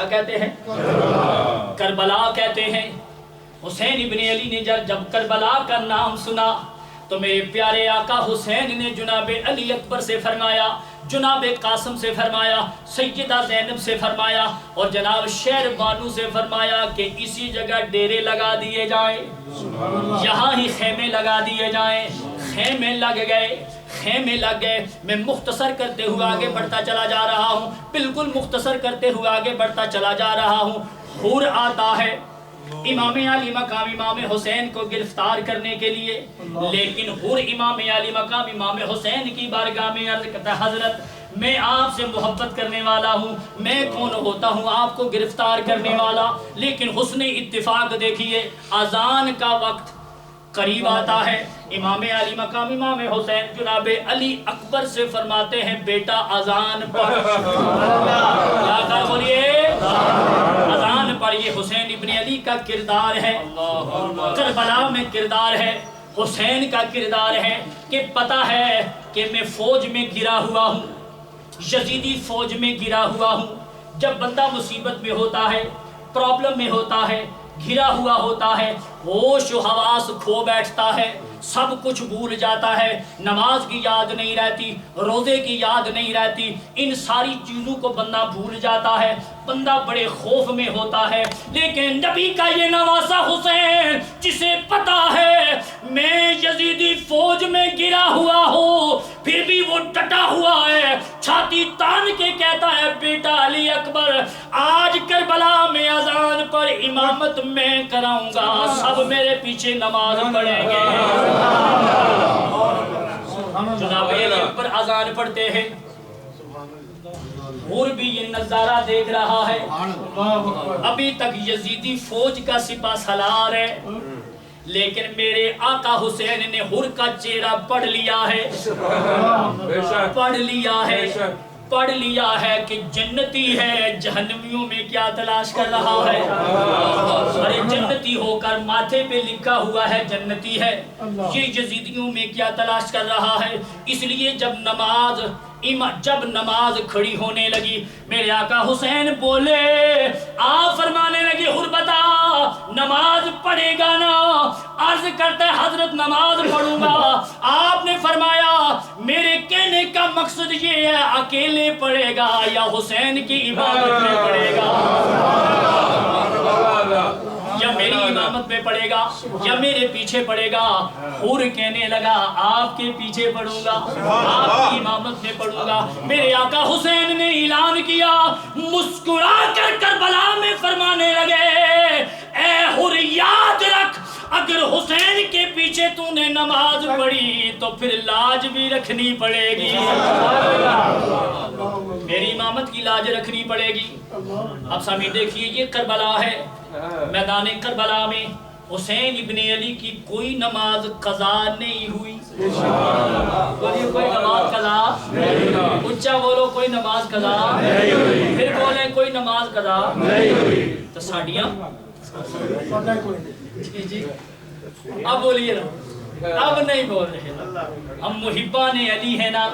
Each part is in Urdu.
کیا کہتے ہیں؟ کربلا کہتے ہیں۔ حسین ابن علی نے جب کربلا کا نام سنا تو میرے پیارے آقا حسین نے جناب علی اکبر سے فرمایا، جناب قاسم سے فرمایا، سیدہ زینب سے فرمایا اور جناب شہر بانو سے فرمایا کہ اسی جگہ ڈیرے لگا دیے جائیں، یہاں ہی خیمے لگا دیے جائیں۔ خیمے لگ گئے۔ میں مختصر کرتے ہوئے آگے بڑھتا چلا جا رہا ہوں، بالکل مختصر کرتے ہوئے آگے بڑھتا چلا جا رہا ہوں۔ حور آتا ہے امام علی مقام امام حسین کو گرفتار کرنے کے لیے، لیکن حور امام علی مقام امام حسین کی بارگاہ میں عرض کرتا ہے حضرت میں آپ سے محبت کرنے والا ہوں، میں کون ہوتا ہوں آپ کو گرفتار کرنے والا؟ لیکن حسن اتفاق دیکھیے، اذان کا وقت قریب آتا ہے، امام علی مقام امام حسین جناب علی اکبر سے فرماتے ہیں بیٹا اذان پڑھ، کیا کہا بولیے؟ اذان پڑھ۔ یہ حسین ابن علی کا کردار ہے، کربلا میں کردار ہے، حسین کا کردار ہے کہ پتہ ہے کہ میں فوج میں گرا ہوا ہوں، یزیدی فوج میں گرا ہوا ہوں۔ جب بندہ مصیبت میں ہوتا ہے، پرابلم میں ہوتا ہے، گھرا ہوا ہوتا ہے، ہوش و حواس کھو بیٹھتا ہے، سب کچھ بھول جاتا ہے، نماز کی یاد نہیں رہتی، روزے کی یاد نہیں رہتی، ان ساری چیزوں کو بندہ بھول جاتا ہے، بندہ بڑے خوف میں ہوتا ہے۔ لیکن نبی کا یہ نواسا حسین جسے پتا ہے میں یزیدی فوج میں گرا ہوا ہوں، پھر بھی وہ ڈٹا ہوا ہے، چھاتی تان کے کہتا ہے بیٹا علی اکبر آج کربلا میں اذان پر امامت میں کراؤں گا، سب میرے پیچھے نماز پڑھیں گے۔ جناب علی اکبر اذان پڑھتے ہیں، اور بھی یہ نظارہ دیکھ رہا ہے، ابھی تک یزیدی فوج کا سپہ سالار ہے، لیکن میرے آقا حسین نے حر کا چہرہ پڑھ لیا ہے، پڑھ لیا ہے کہ جنتی ہے، جہنمیوں میں کیا تلاش کر رہا ہے؟ ارے جنتی ہو کر ماتھے پہ لکھا ہوا ہے جنتی ہے، یہ یزیدیوں میں کیا تلاش کر رہا ہے؟ اس لیے جب نماز کھڑی ہونے لگی میرے آقا حسین بولے، آپ فرمانے لگے حر بتا نماز پڑھے گا نا؟ عرض کرتا ہے حضرت نماز پڑھوں گا۔ آپ نے فرمایا میرے کہنے کا مقصد یہ ہے اکیلے پڑھے گا یا حسین کی عبادت میں پڑھے گا، یا میری امامت میں پڑھے گا یا میرے پیچھے پڑھے گا؟ حور کہنے لگا آپ کے پیچھے پڑھوں گا، آپ کی امامت میں پڑھوں گا۔ میرے آقا حسین نے اعلان کیا، مسکرا کر کربلا میں فرمانے لگے اے حور یاد رکھ اگر حسین کے پیچھے تو نے نماز پڑھی تو پھر لاج بھی رکھنی پڑے گی، میری امامت کی لاج رکھنی پڑے گی۔ اب سامنے دیکھیے یہ کربلا ہے، میدان کربلا میں حسین ابن علی کی کوئی نماز قضا نہیں ہوئی، کوئی نماز قضا، اچھا بولو کوئی نماز قضا، پھر بولیں کوئی نماز قضا، تو ساڑیاں جی اب بولیے نا، اب نہیں بول رہے نا، ہم محبان علی ہیں نا،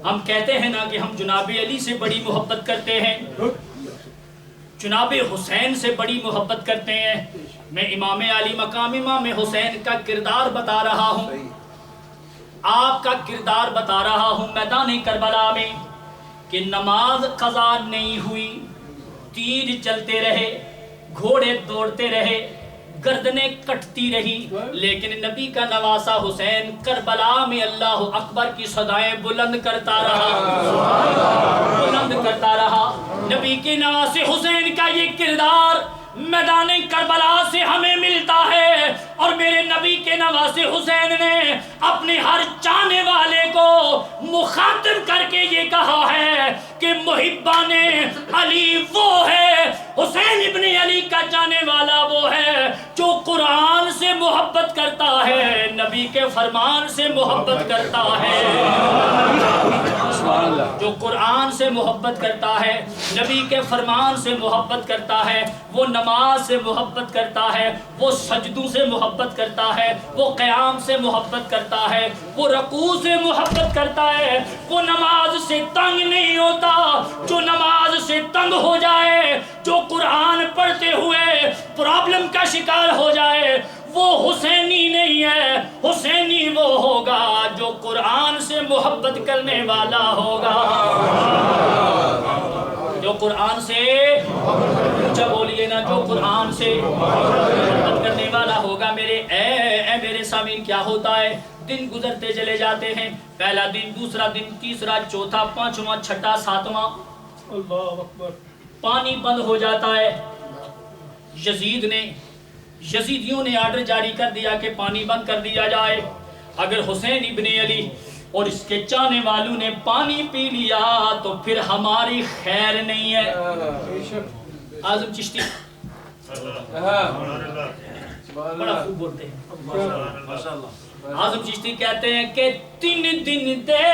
ہم کہتے ہیں نا کہ ہم جناب علی سے بڑی محبت کرتے ہیں، جناب حسین سے بڑی محبت کرتے ہیں۔ میں امام علی مقام امام حسین کا کردار بتا رہا ہوں، آپ کا کردار بتا رہا ہوں میدان کربلا میں کہ نماز قضا نہیں ہوئی، تیر چلتے رہے، گھوڑے دوڑتے رہے، گردنیں کٹتی رہی، لیکن نبی کا نواسا حسین کربلا میں اللہ اکبر کی صدائیں بلند کرتا رہا۔ نبی کے نواسے حسین کا یہ کردار میدان کربلا سے ہمیں ملتا ہے، اور میرے نبی کے نواسے حسین نے اپنے ہر چاہنے والے کو مخاطب کر کے یہ کہا ہے کہ محبان علی وہ ہے، حسین ابن علی کا چاہنے والا وہ ہے جو قرآن سے محبت کرتا ہے، نبی کے فرمان سے محبت کرتا ہے، جو قرآن سے محبت کرتا ہے، نبی کے فرمان سے محبت کرتا ہے، وہ نماز سے محبت کرتا ہے، وہ سجدوں سے محبت کرتا ہے، وہ قیام سے محبت کرتا ہے، وہ رکوع سے محبت کرتا ہے، وہ نماز سے تنگ نہیں ہوتا، جو نماز سے تنگ ہو جائے جو قرآن پڑھتے ہوئے پرابلم کا شکار ہو جائے وہ حسینی نہیں ہے، حسینی وہ ہوگا جو قرآن سے محبت کرنے والا ہوگا، جو قرآن سے اونچا بولیے نا، جو قرآن سے محبت کرنے والا ہوگا۔ میرے سامعین کیا ہوتا ہے؟ دن گزرتے چلے جاتے ہیں، پہلا دن، دوسرا دن، تیسرا، چوتھا، پانچواں، چھٹا، ساتواں، اللہ اکبر، پانی بند ہو جاتا ہے۔ یزیدیوں نے آرڈر جاری کر دیا کہ پانی بند کر دیا جائے۔ اگر حسین ابن علی اور اس کے چاہنے والوں نے پانی پی لیا تو پھر ہماری خیر نہیں ہے۔ اعظم چشتی بڑا خوب بولتے ہیں، اعظم چشتی کہتے ہیں کہ 3 دن دے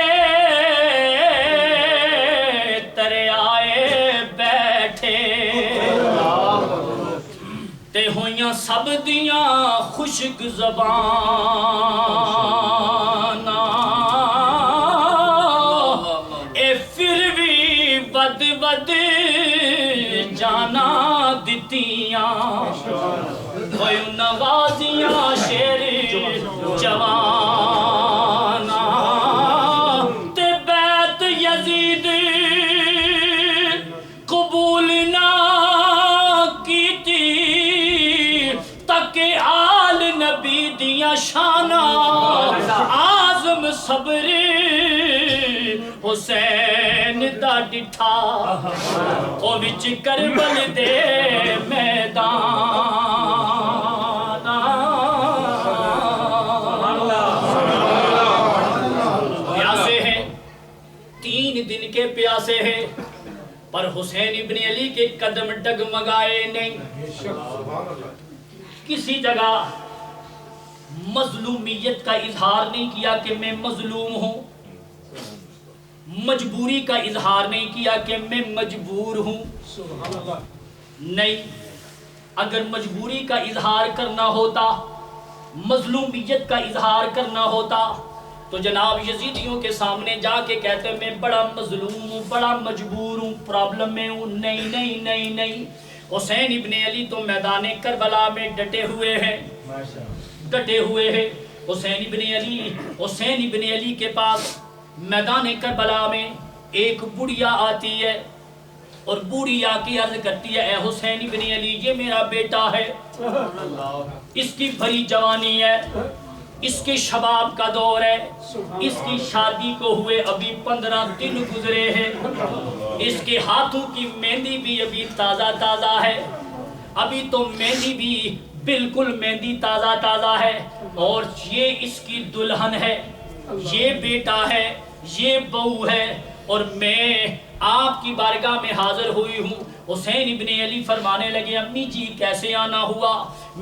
ترے آئے بیٹھے تے ہویاں سب دیاں خشک زبان، اے پھر بھی ود ود جانا دتیاں، ہوئے نوازیاں شیر جوان، تے بیت یزید قبول نہ کیتی تک آل نبی دیاں شانہ، اعظم صبر حسین دا ڈٹھا او وچ کربل دے میدان، پیاسے ہیں، 3 دن کے پیاسے ہیں، پر حسین ابن علی کے قدم ڈگمگائے نہیں۔ کسی جگہ مظلومیت کا اظہار نہیں کیا کہ میں مظلوم ہوں، مجبوری کا اظہار نہیں کیا کہ میں مجبور ہوں، نہیں۔ اگر مجبوری کا اظہار کرنا ہوتا، مظلومیت کا اظہار کرنا ہوتا تو جناب یزیدیوں کے سامنے جا کے کہتے میں بڑا مظلوم ہوں، بڑا مجبور ہوں، پرابلم میں ہوں۔ نہیں نہیں نہیں نہیں، حسین ابن علی تو میدان کربلا میں ڈٹے ہوئے ہیں، ڈٹے ہوئے ہیں۔ حسین ابن علی کے پاس میدان کربلا میں ایک بڑھیا آتی ہے اور بوڑھی آ کے عرض کرتی ہے، اے حسین ابن علی یہ میرا بیٹا ہے، اس کی بھری جوانی ہے، اس کے شباب کا دور ہے، اس کی شادی کو ہوئے ابھی 15 دن گزرے ہیں، اس کے ہاتھوں کی مہندی بھی ابھی تازہ تازہ ہے، ابھی تو مہندی بھی بالکل مہندی تازہ تازہ ہے، اور یہ اس کی دلہن ہے، یہ بیٹا ہے، یہ بہو ہے، اور میں آپ کی بارگاہ میں حاضر ہوئی ہوں۔ حسین ابن علی فرمانے لگے، امی جی کیسے آنا ہوا؟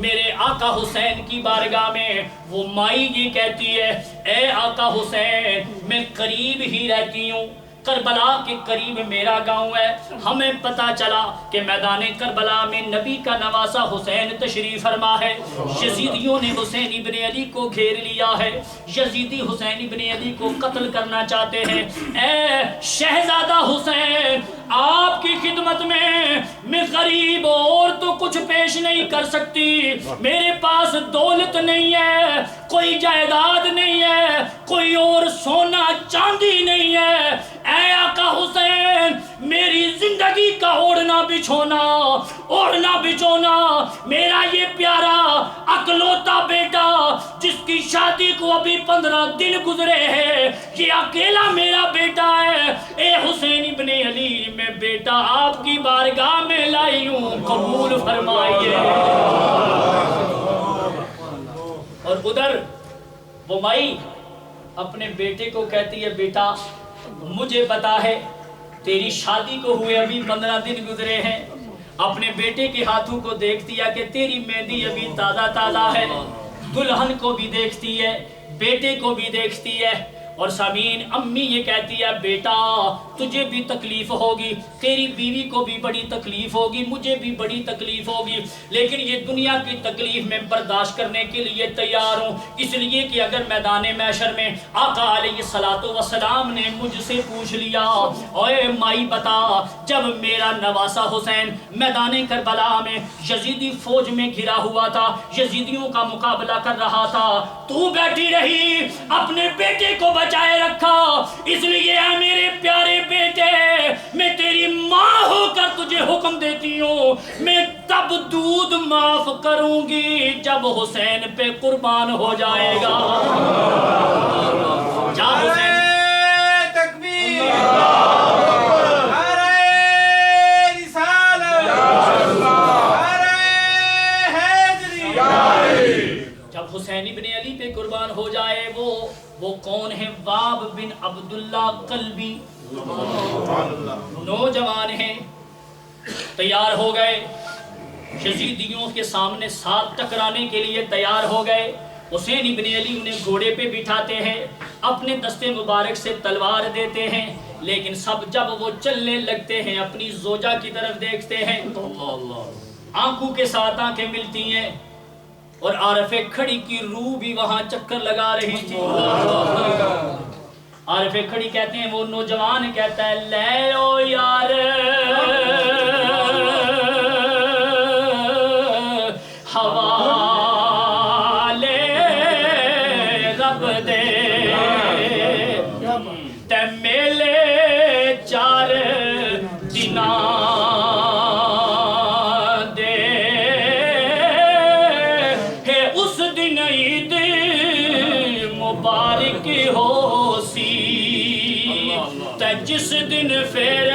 میرے آقا حسین کی بارگاہ میں وہ مائی یہ کہتی ہے، اے آقا حسین میں قریب ہی رہتی ہوں، کربلا کے قریب میرا گاؤں ہے، ہمیں پتا چلا کہ میدان کربلا میں نبی کا نواسا حسین تشریف فرما ہے، یزیدیوں نے حسین ابن علی کو گھیر لیا ہے، یزیدی حسین ابن علی کو قتل کرنا چاہتے ہیں۔ اے شہزادہ حسین آپ کی خدمت میں غریب اور تو کچھ پیش نہیں کر سکتی، میرے پاس دولت نہیں ہے، کوئی جائیداد نہیں ہے، کوئی اور سونا چاندی نہیں ہے، اے آقا حسین میری زندگی کا اوڑھنا بچھونا میرا یہ پیارا اکلوتا بیٹا جس کی شادی کو ابھی 15 دن گزرے ہیں، یہ اکیلا میرا بیٹا ہے، اے حسین ابن علی میں بیٹا آپ کی بارگاہ میں لائی ہوں، قبول فرمائیے۔ اور ادھر وہ مائی اپنے بیٹے کو کہتی ہے، بیٹا مجھے پتا ہے تیری شادی کو ہوئے ابھی 15 دن گزرے ہیں، اپنے بیٹے کے ہاتھوں کو دیکھتی ہے کہ تیری مہندی ابھی تازہ تازہ ہے، دلہن کو بھی دیکھتی ہے، بیٹے کو بھی دیکھتی ہے، اور سامعین امی یہ کہتی ہے بیٹا تجھے بھی تکلیف ہوگی، تیری بیوی کو بھی بڑی تکلیف ہوگی، مجھے بھی بڑی تکلیف ہوگی، لیکن یہ دنیا کی تکلیف میں برداشت کرنے کے لیے تیار ہوں، اس لیے کہ اگر میدان محشر میں آقا علیہ السلام نے مجھ سے پوچھ لیا اوے مائی بتا جب میرا نواسا حسین میدان کربلا میں یزیدی فوج میں گھرا ہوا تھا، یزیدیوں کا مقابلہ کر رہا تھا، تو بیٹھی رہی اپنے بیٹے کو بچائے رکھا، اس لیے اے میرے پیارے بیٹے میں تیری ماں ہو کر تجھے حکم دیتی ہوں، میں تب دودھ معاف کروں گی جب حسین پہ قربان ہو جائے گا۔ جا حسین حسین ابن علی پہ قربان ہو جائے۔ وہ کون ہے؟ واب بن عبداللہ قلبی، نوجوان ہیں، تیار ہو گئے، یزیدیوں کے سامنے ساتھ ٹکرانے کے لیے تیار ہو گئے۔ حسین ابن علی انہیں گھوڑے پہ بٹھاتے ہیں، اپنے دستے مبارک سے تلوار دیتے ہیں، لیکن سب جب وہ چلنے لگتے ہیں اپنی زوجہ کی طرف دیکھتے ہیں، آنکھوں کے ساتھ آنکھیں ملتی ہیں، اور عارف کھڑی کی روح بھی وہاں چکر لگا رہی تھی۔ عارف کھڑی کہتے ہیں، وہ نوجوان کہتا ہے لے او یار حوالے رب دے تے میلے چار دناں جس دن پھر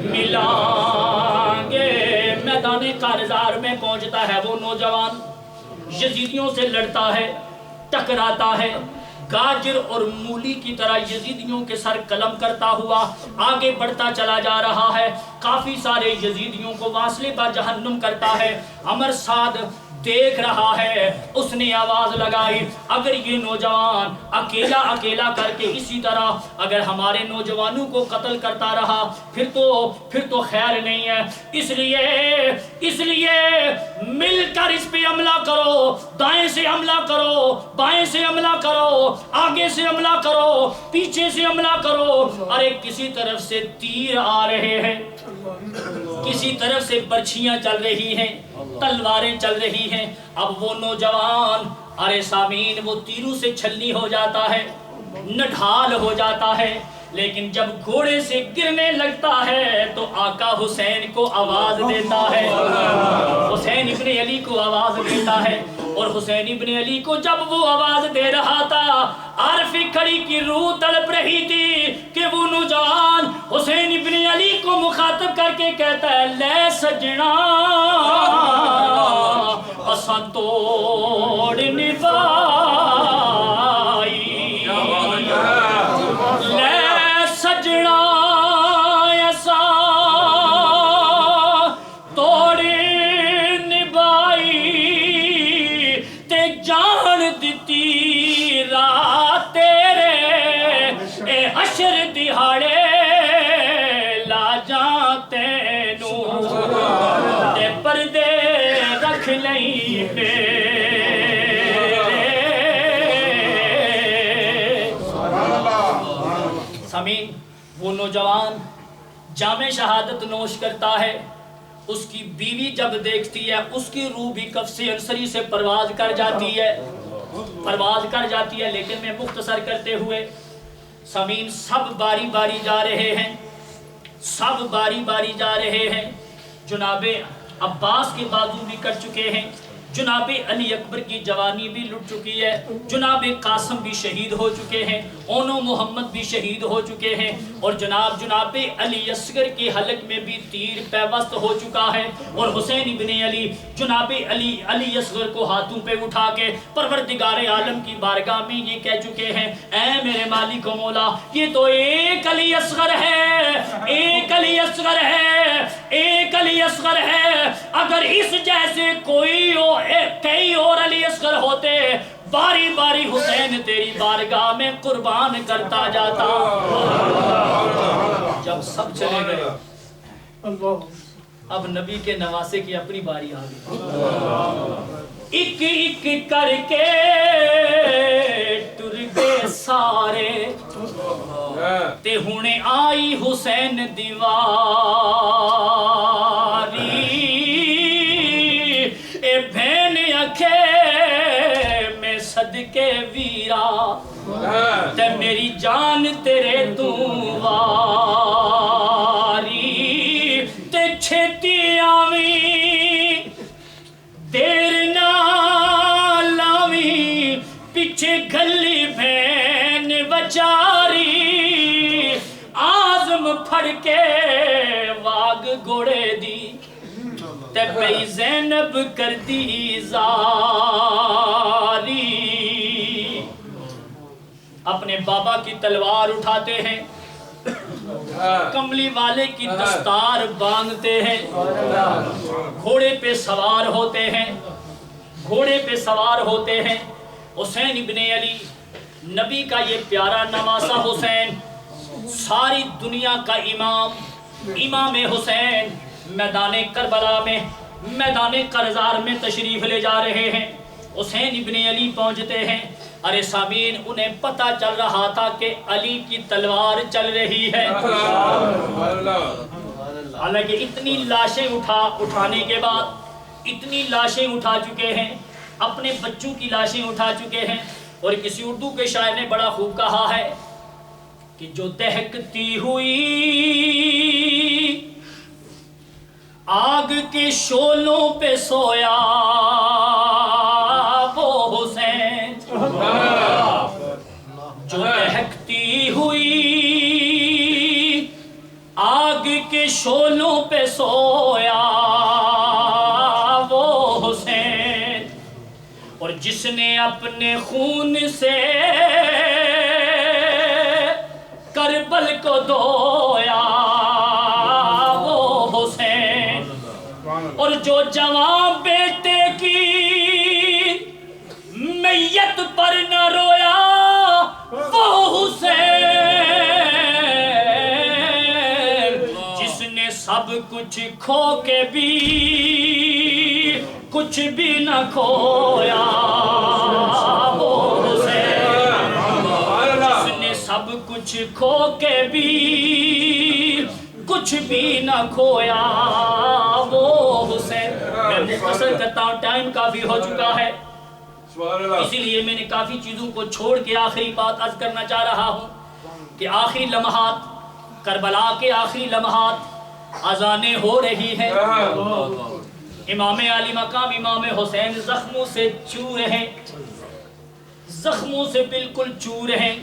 ملائیں گے۔ میدان کارزار میں پہنچتا ہے وہ نوجوان، یزیدیوں سے لڑتا ہے، ٹکراتا ہے، گاجر اور مولی کی طرح یزیدیوں کے سر قلم کرتا ہوا آگے بڑھتا چلا جا رہا ہے، کافی سارے یزیدیوں کو واصلے با جہنم کرتا ہے۔ عمر سعد دیکھ رہا ہے، اس نے آواز لگائی اگر یہ نوجوان اکیلا کر کے اسی طرح اگر ہمارے نوجوانوں کو قتل کرتا رہا پھر تو خیر نہیں ہے، اس لیے مل کر اس پہ حملہ کرو، دائیں سے حملہ کرو، بائیں سے حملہ کرو، آگے سے حملہ کرو، پیچھے سے حملہ کرو۔ ارے کسی طرف سے تیر آ رہے ہیں، کسی طرف سے برچھیاں چل رہی ہیں، تلواریں چل رہی ہیں۔ اب وہ نوجوان ارے سامعین وہ تیروں سے چھلنی ہو جاتا ہے، نڈھال ہو جاتا ہے، لیکن جب گھوڑے سے گرنے لگتا ہے تو آقا حسین کو آواز دیتا ہے، حسین ابن علی کو آواز دیتا ہے، اور حسین ابن علی کو جب وہ آواز دے رہا تھا عارف کھڑی کی روح تڑپ رہی تھی کہ وہ نوجوان حسین ابن علی کو مخاطب کر کے کہتا ہے لے سجنا اساں توڑ نبھائی، لے سجنا اساں توڑ نبھائی تے جان دتی رات تیرے اے حشر دہاڑے لا جاں تینوں تے پردے رکھ لئی سامعین وہ نوجوان جام شہادت نوش کرتا ہے، اس کی بیوی جب دیکھتی ہے اس کی روح بھی کف سے انصری سے پرواز کر جاتی ہے، لیکن میں مختصر کرتے ہوئے سامعین سب باری باری جا رہے ہیں، جناب عباس کے بازو بھی کٹ چکے ہیں، جناب علی اکبر کی جوانی بھی لٹ چکی ہے، جناب قاسم بھی شہید ہو چکے ہیں، اونو محمد بھی شہید ہو چکے ہیں، اور جناب علی اصغر کی حلق میں بھی تیر پیوست ہو چکا ہے، اور حسین ابن علی جناب علی اصغر کو ہاتھوں پہ اٹھا کے پروردگار عالم کی بارگاہ میں یہ کہہ چکے ہیں اے میرے مالک و مولا یہ تو ایک علی اصغر ہے، اگر اس جیسے کئی اور علی اصغر ہوتے باری باری حسین تیری بارگاہ میں قربان کرتا جاتا. جب سب چلے گئے اب نبی کے نواسے کی اپنی باری آ گئی. ایک ایک کر کے ٹر گئے سارے تے ہونے آئی حسین دیواری. اے بہن اکھے میں صدقے ویرا تے میری جان تیرے تو واری. تے چھتی آویں دیر نہ لاویں پیچھے گلی بہن وچاری. آزم پھڑ کے واگ گھوڑے دی تے پئی زینب کر دی زاری. اپنے بابا کی تلوار اٹھاتے ہیں, کملی والے کی دستار باندھتے ہیں, گھوڑے پہ سوار ہوتے ہیں, گھوڑے پہ سوار ہوتے ہیں. حسین ابن علی نبی کا یہ پیارا نواسا حسین, ساری دنیا کا امام, امام حسین میدان کربلا میں, میدان کرزار میں تشریف لے جا رہے ہیں. حسین ابن علی پہنچتے ہیں. ارے سامعین, انہیں پتہ چل رہا تھا کہ علی کی تلوار چل رہی ہے. حالانکہ اتنی لاشیں اٹھانے کے بعد, اتنی لاشیں اٹھا چکے ہیں, اپنے بچوں کی لاشیں اٹھا چکے ہیں. اور کسی اردو کے شاعر نے بڑا خوب کہا ہے کہ جو دہکتی ہوئی آگ کے شعلوں پہ سویا وہ حسین, جو دہکتی ہوئی آگ کے شعلوں پہ سویا وہ حسین. اور جس نے اپنے خون سے کربل کو دھویا وہ حسین. اور جو جوان بیٹے کی میت پر نہ رویا وہ حسین. جس نے سب کچھ کھو کے بھی کچھ بھی نہ کھویا وہ حسین. جس نے سب کچھ کھو کے بھی کچھ بھی نہ کھویا وہ حسین. میں مختصر کرتا ہوں, ٹائم کافی ہو چکا ہے, اسی لیے میں نے کافی چیزوں کو چھوڑ کے آخری بات عرض کرنا چاہ رہا ہوں کہ آخری لمحات, کربلا کے آخری لمحات, اذانیں ہو رہی ہیں. امام علی مقام امام حسین زخموں سے چور ہیں, زخموں سے بالکل چور ہیں,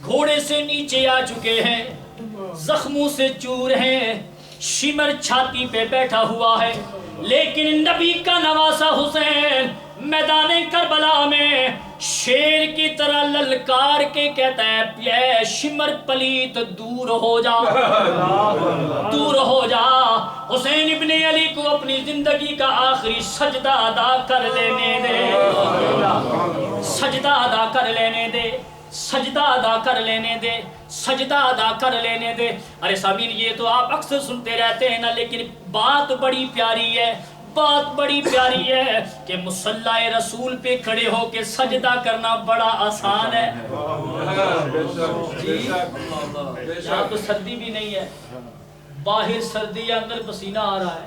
گھوڑے سے نیچے آ چکے ہیں, زخموں سے چور ہیں, شمر چھاتی پہ بیٹھا ہوا ہے. لیکن نبی کا نواسا حسین میدان کربلا میں شیر کی طرح للکار کے کہتا ہے, اے شمر پلیت دور ہو جا, دور ہو جا. حسین ابن علی کو اپنی زندگی کا آخری سجدہ ادا کر لینے دے, سجدہ ادا کر لینے دے, سجدہ ادا کر لینے دے, سجدہ ادا کر لینے دے. ارے سامعین, یہ تو آپ اکثر سنتے رہتے ہیں نا, لیکن بات بڑی پیاری ہے, بات بڑی پیاری ہے کہ مصلی رسول پہ کھڑے ہو کے سجدہ کرنا بڑا آسان ہے. یہاں تو سردی بھی نہیں ہے, باہر سردی ہے, اندر پسینہ آ رہا ہے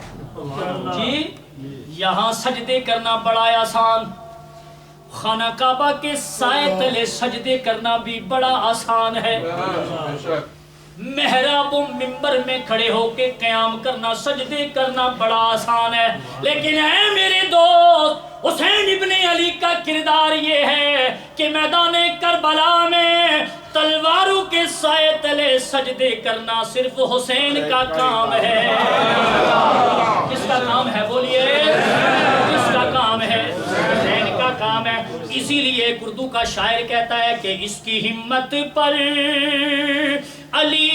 جی. یہاں سجدے کرنا بڑا آسان, خانہ کعبہ کے سائے تلے سجدے کرنا بھی بڑا آسان ہے. محراب و منبر میں کھڑے ہو کے قیام کرنا, سجدے کرنا بڑا آسان ہے. لیکن اے میرے دوست, حسین ابن علی کا کردار یہ ہے کہ میدان کربلا میں تلواروں کے سائے تلے سجدے کرنا صرف حسین کا کام ہے. کس کا کام ہے بولیے, کس کا کام ہے؟ حسین کا کام ہے. اسی لیے ایک اردو کا شاعر کہتا ہے کہ اس کی ہمت پر علی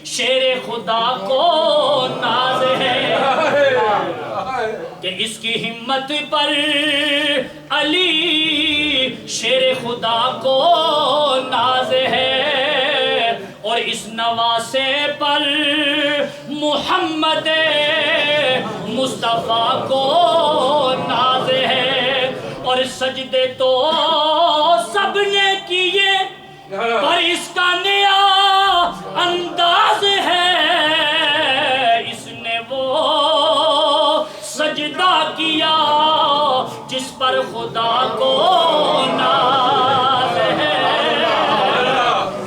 شیر خدا کو ناز ہے, کہ اس کی ہمت پر علی شیر خدا کو ناز ہے، اور اس نواسے پر محمد مصطفیٰ کو ناز ہے، اور سجدے تو سب نے کیے پر اس کا نیا انداز ہے، اس نے وہ سجدہ کیا جس پر خدا کو ناز ہے،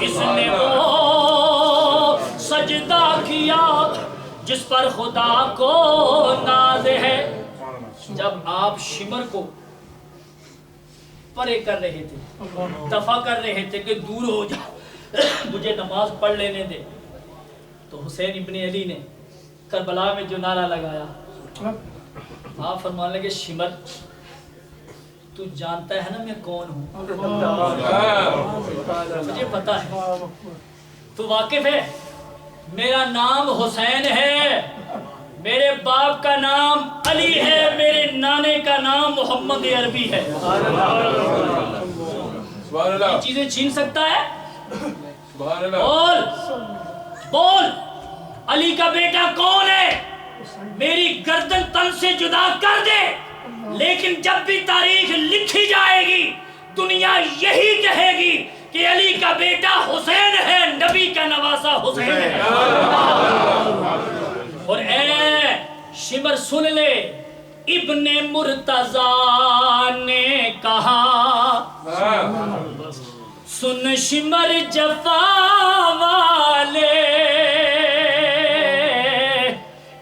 اس نے وہ سجدہ کیا جس پر خدا کو ناز ہے۔ جب آپ شمر کو پرے کر رہے تھے، دفع کر رہے تھے کہ دور ہو جا، مجھے نماز پڑھ لینے دے، تو حسین ابن علی نے کربلا میں جو نعرہ لگایا، آپ فرمانے لگے شمر تو جانتا ہے نا میں کون ہوں، مجھے پتا ہے، تو واقف ہے، میرا نام حسین ہے، میرے باپ کا نام علی ہے، میرے نانے کا نام محمد عربی ہے، یہ چیزیں چھین سکتا ہے؟ بول بول، علی کا بیٹا کون ہے؟ میری گردن تن سے جدا کر دے، لیکن جب بھی تاریخ لکھی جائے گی دنیا یہی کہے گی کہ علی کا بیٹا حسین ہے، نبی کا نواسا حسین ہے۔ اور اے شمر سن لے، ابن مرتضیٰ نے کہا، سن شمر جفا والے،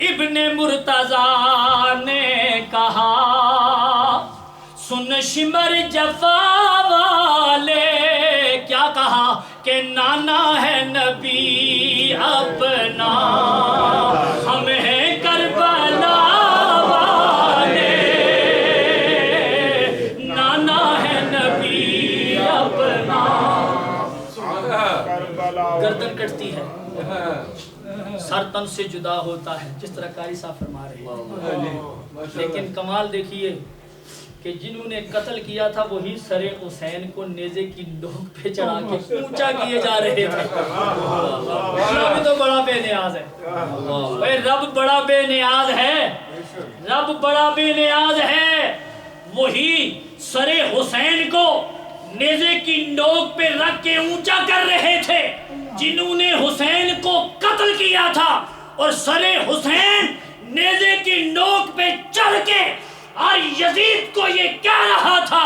ابن مرتضیٰ نے کہا، سن شمر جفا والے، کیا کہا کہ نانا ہے نبی اپنا، ہم ہیں کربلا والے، نانا ہے نبی اپنا۔ گردن کٹتی ہے، سر تن سے جدا ہوتا ہے، جس طرح قاری صاحب فرما رہے ہیں، لیکن کمال دیکھیے کہ جنہوں نے قتل کیا تھا وہی سر حسین کو نیزے کی نوک پہ چڑھا کے اونچا کیے جا رہے تھے۔ رب تو بڑا بے نیاز ہے، رب بڑا بے نیاز ہے، رب بڑا بے نیاز ہے، وہی سر حسین کو نیزے کی نوک پہ رکھ کے اونچا کر رہے تھے جنہوں نے حسین کو قتل کیا تھا، اور سر حسین نیزے کی نوک پہ چڑھ کے اور یزید کو یہ کہہ رہا تھا،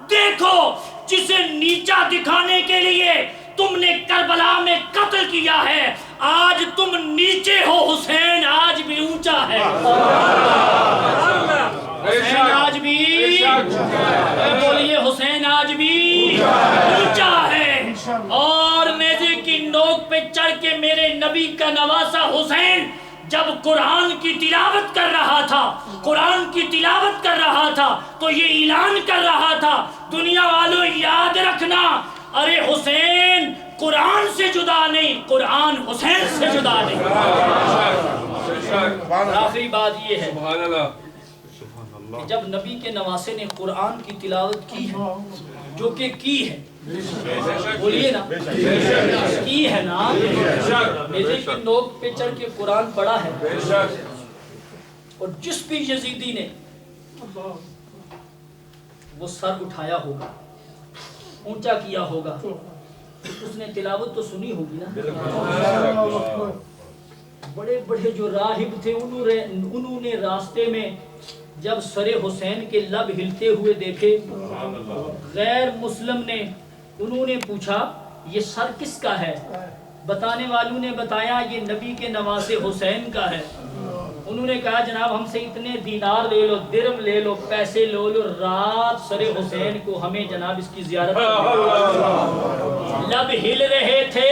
دیکھو جسے نیچا دکھانے کے لیے تم نے کربلا میں قتل کیا ہے، آج تم نیچے ہو، حسین آج بھی اونچا ہے، حسین آج بھی، بولیے حسین آج بھی اونچا ہے۔ اور نیزے کی نوک پہ چڑھ کے میرے نبی کا نواسا حسین جب قرآن کی تلاوت کر رہا تھا، قرآن کی تلاوت کر رہا تھا تو یہ اعلان کر رہا تھا، دنیا والوں یاد رکھنا، ارے حسین قرآن سے جدا نہیں، قرآن حسین سے جدا نہیں۔ آخری بات یہ ہے کہ جب نبی کے نواسے نے قرآن کی تلاوت کی ہے، جو کہ کی ہے، بولیے نا، کی ہے نا، نیزے کی نوک پہ چڑھ کے قرآن پڑھا ہے، اور جس بھی یزیدی نے وہ سر اٹھایا ہوگا، اونچا کیا ہوگا، اس نے تلاوت تو سنی ہوگی نا۔ بڑے بڑے جو راہب تھے انہوں نے راستے میں جب سر حسین کے لب ہلتے ہوئے دیکھے، غیر مسلم نے انہوں نے پوچھا یہ سر کس کا ہے؟ بتانے والوں نے بتایا یہ نبی کے نواسے حسین کا ہے۔ انہوں نے کہا جناب ہم سے اتنے دینار لے لو، درم لے لو، پیسے لے لو، رات سر حسین کو ہمیں جناب اس کی زیارت لب ہل رہے تھے،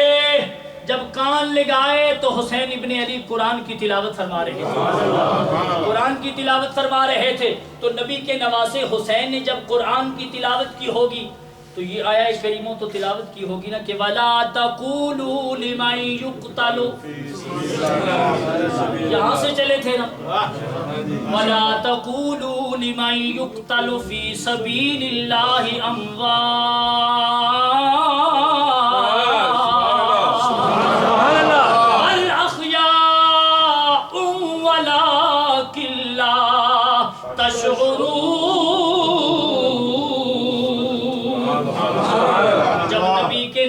جب کان لگائے تو حسین ابن علی قرآن کی تلاوت فرما رہے تھے، قرآن کی تلاوت فرما رہے تھے، تو نبی کے نواسے حسین نے جب قرآن کی تلاوت کی ہوگی تو یہ آیہ کریموں تو تلاوت کی ہوگی نا کہ وَلَا تَقُولُوا لِمَن يُقْتَلُ، یہاں سے چلے تھے نا، وَلَا تَقُولُوا لِمَن يُقْتَلُ فِي سَبِيلِ اللَّهِ أَمْوَاتٌ بَلْ أَحْيَاءٌ وَلَٰكِن لَّا تَشْعُرُونَ۔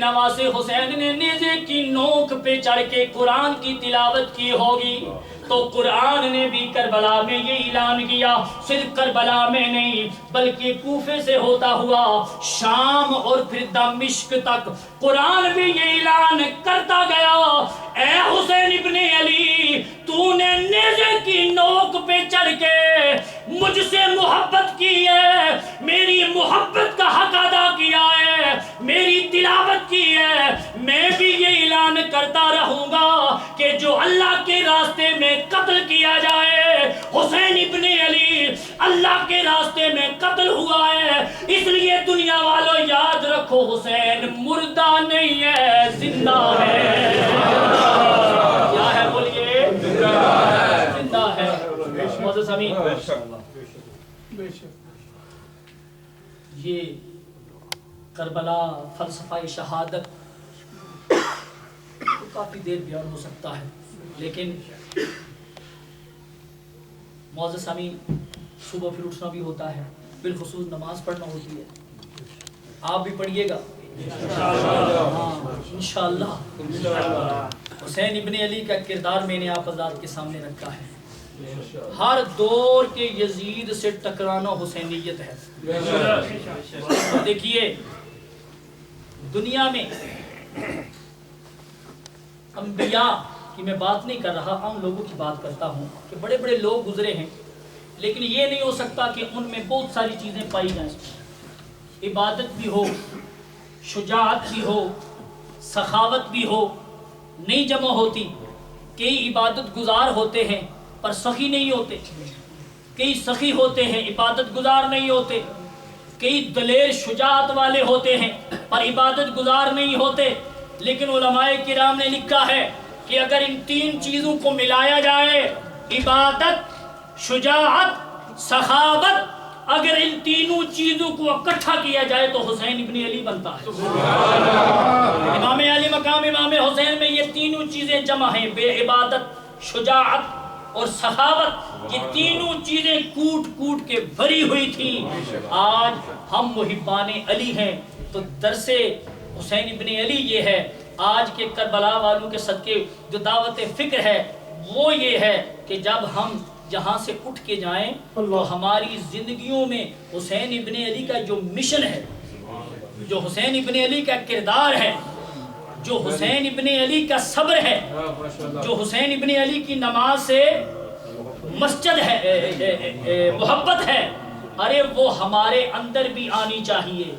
نواسے حسین نے نیزے کی نوک پہ چڑھ کے قرآن کی تلاوت کی ہوگی تو قرآن نے بھی کربلا میں یہ اعلان کیا، صرف کربلا میں نہیں بلکہ کوفے سے ہوتا ہوا شام اور پھر دمشق تک قرآن بھی یہ اعلان کرتا گیا، اے حسین ابن علی، تو نے نیزے کی نوک پہ چڑھ کے مجھ سے محبت کی ہے، میری محبت کا حق ادا کیا ہے، میری تلاوت کی ہے، میں بھی یہ اعلان کرتا رہوں گا کہ جو اللہ کے راستے میں قتل کیا جائے، حسین ابن علی اللہ کے راستے میں قتل ہوا ہے، اس لیے دنیا والوں یاد رکھو حسین مردہ نہیں ہے، زندہ ہے۔ کیا ہے بولیے؟ زندہ ہے۔ معزز امین، یہ کربلا فلسفہ شہادت تو کافی دیر بیان ہو سکتا ہے، لیکن معزز امین صبح پھر اٹھنا بھی ہوتا ہے، بالخصوص نماز پڑھنا ہوتی ہے، آپ بھی پڑھیے گا انشاءاللہ۔ حسین ابن علی کا کردار میں نے آپ حضرات کے سامنے رکھا ہے، ہر دور کے یزید سے ٹکرانا حسینیت ہے۔ دیکھیے دنیا میں انبیاء کی میں بات نہیں کر رہا، عام لوگوں کی بات کرتا ہوں کہ بڑے بڑے لوگ گزرے ہیں، لیکن یہ نہیں ہو سکتا کہ ان میں بہت ساری چیزیں پائی جائیں، عبادت بھی ہو، شجاعت بھی ہو، سخاوت بھی ہو، نہیں جمع ہوتی۔ کئی عبادت گزار ہوتے ہیں پر سخی نہیں ہوتے، کئی سخی ہوتے ہیں عبادت گزار نہیں ہوتے، کئی دلیر شجاعت والے ہوتے ہیں پر عبادت گزار نہیں ہوتے، لیکن علماء کرام نے لکھا ہے کہ اگر ان تین چیزوں کو ملایا جائے، عبادت، شجاعت، سخاوت، اگر ان تینوں چیزوں کو اکٹھا کیا جائے تو حسین ابن علی بنتا ہے۔ امام علی مقام امام حسین میں یہ تینوں چیزیں جمع ہیں، بے عبادت، شجاعت اور سخاوت، یہ تینوں چیزیں کوٹ کوٹ کے بھری ہوئی تھی۔ آج ہم محبان علی ہیں تو درس حسین ابن علی یہ ہے، آج کے کربلا والوں کے صدقے جو دعوت فکر ہے وہ یہ ہے کہ جب ہم جہاں سے اٹھ کے جائیں تو ہماری زندگیوں میں حسین ابن علی کا جو مشن ہے، جو حسین ابن علی کا کردار ہے، جو حسین ابن علی کا صبر ہے، جو حسین ابن علی کی نماز سے مسجد ہے، محبت ہے، ارے وہ ہمارے اندر بھی آنی چاہیے،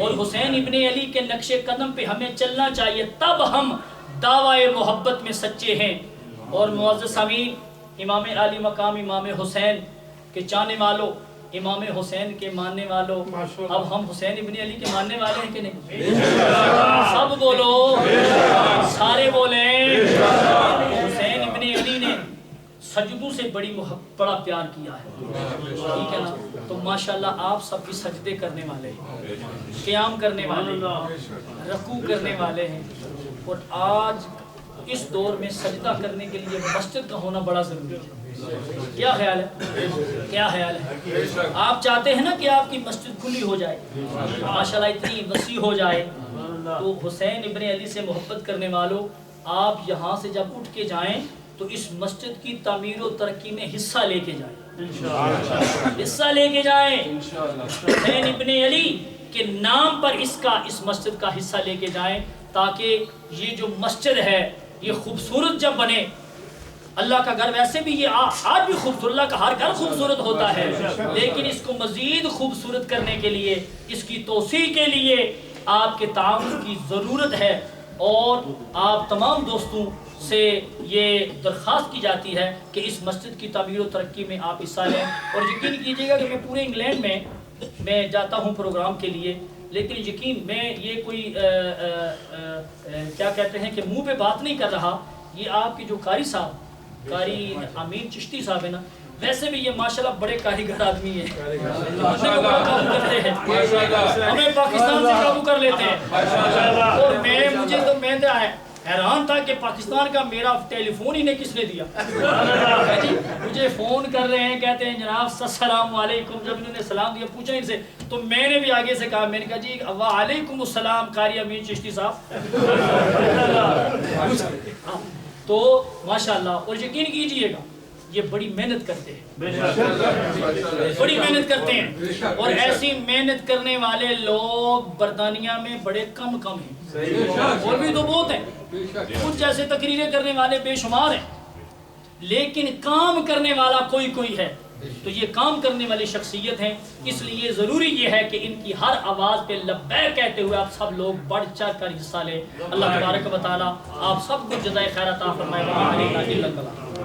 اور حسین ابن علی کے نقش قدم پہ ہمیں چلنا چاہیے، تب ہم دعوی محبت میں سچے ہیں۔ اور معزز امین، امام علی مقام امام حسین کے چاہنے والوں، امام حسین کے ماننے والوں، اب ہم حسین ابن علی کے ماننے والے ہیں کہ نہیں؟ سب بولو، سارے بولیں۔ حسین ابن علی نے سجدوں سے بڑا پیار کیا ہے، ٹھیک ہے نا؟ تو ماشاءاللہ آپ سب بھی سجدے کرنے والے ہیں، قیام کرنے والے ہیں، رکوع کرنے والے ہیں، اور آج اس دور میں سجدہ کرنے کے لیے مسجد کا ہونا بڑا ضروری ہے۔ کیا خیال ہے؟ کیا خیال ہے؟ آپ چاہتے ہیں نا کہ آپ کی مسجد کھلی ہو جائے، ماشاءاللہ اتنی وسیع ہو جائے، تو حسین ابن علی سے محبت کرنے والوں، آپ یہاں سے جب اٹھ کے جائیں تو اس مسجد کی تعمیر و ترقی میں حصہ لے کے جائیں، حصہ لے کے جائیں، حسین ابن علی کے نام پر اس مسجد کا حصہ لے کے جائیں، تاکہ یہ جو مسجد ہے یہ خوبصورت جب بنے، اللہ کا گھر ویسے بھی یہ آج بھی خوبصورت، اللہ کا ہر گھر خوبصورت ہوتا ہے، لیکن اس کو مزید خوبصورت کرنے کے لیے، اس کی توسیع کے لیے آپ کے تعاون کی ضرورت ہے، اور آپ تمام دوستوں سے یہ درخواست کی جاتی ہے کہ اس مسجد کی تعمیر و ترقی میں آپ حصہ لیں، اور یقین کیجیے گا کہ میں پورے انگلینڈ میں جاتا ہوں پروگرام کے لیے، لیکن یقین میں یہ کوئی کیا کہتے ہیں کہ منہ پہ بات نہیں کر رہا. یہ آپ کے جو قاری صاحب قاری امین چشتی صاحب ہے نا, ویسے بھی یہ ماشاءاللہ بڑے کاریگر آدمی ہیں, قابو کرتے ہیں, ہمیں پاکستان سے قابو کر لیتے ہیں. اور میں حیران تھا کہ پاکستان کا میرا ٹیلی فون ہی نے کس نے دیا. مجھے فون کر رہے ہیں, کہتے ہیں جناب السلام علیکم. جب انہوں نے سلام دیا پوچھا ان سے, تو میں نے بھی آگے سے کہا, میں نے کہا جی وعلیکم السلام قاری امین چشتی صاحب. تو ماشاءاللہ, اور یقین کیجئے گا یہ بڑی محنت کرتے ہیں, بڑی محنت کرتے ہیں, اور ایسی محنت کرنے والے لوگ برطانیہ میں بڑے کم ہیں, اور بھی تو بہت ہیں. کچھ جیسے تقریریں کرنے والے بے شمار ہیں, لیکن کام کرنے والا کوئی ہے. تو یہ کام کرنے والی شخصیت ہیں, اس لیے ضروری یہ ہے کہ ان کی ہر آواز پہ لبیک کہتے ہوئے آپ سب لوگ بڑھ چڑھ کر حصہ لیں. اللہ تبارک و تعالی آپ سب کو جزائے خیر عطا فرمائے.